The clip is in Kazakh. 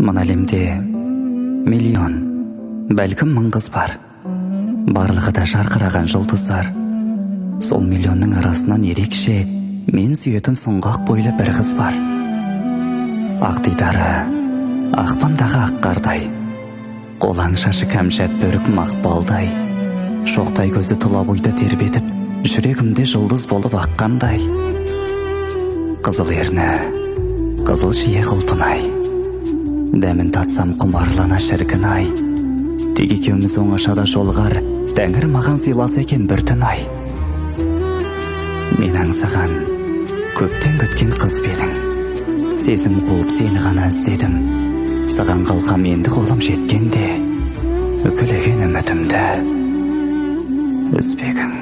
Мына әлемде миллион, бәлкім мың қыз бар. Барлығы да жарқыраған жұлдыздар. Сол миллионның арасынан ерекше мен сүйетін сұңғақ бойлы бір қыз бар. Ақ дидары ақпандағы ақ қардай, қолаң шашы кәмшат бөрік мақпалдай, шоқтай көзі тұла бойды тербетіп, жүрегімде жұлдыз болып аққандай. Қызыл ерні, қызыл жиі құлпынай, дәмін татсам құмарлана шіркін-ай. Тек екеуміз оңашада жолғар, Тәңір маған сыйласа екен бір түн ай. Мен аңсаған, көптен күткен қыз бедің, сезім қуып сені ғана іздедім. Саған қалқам енді қолым жеткенде, үкілеген үмітімді үзбегің.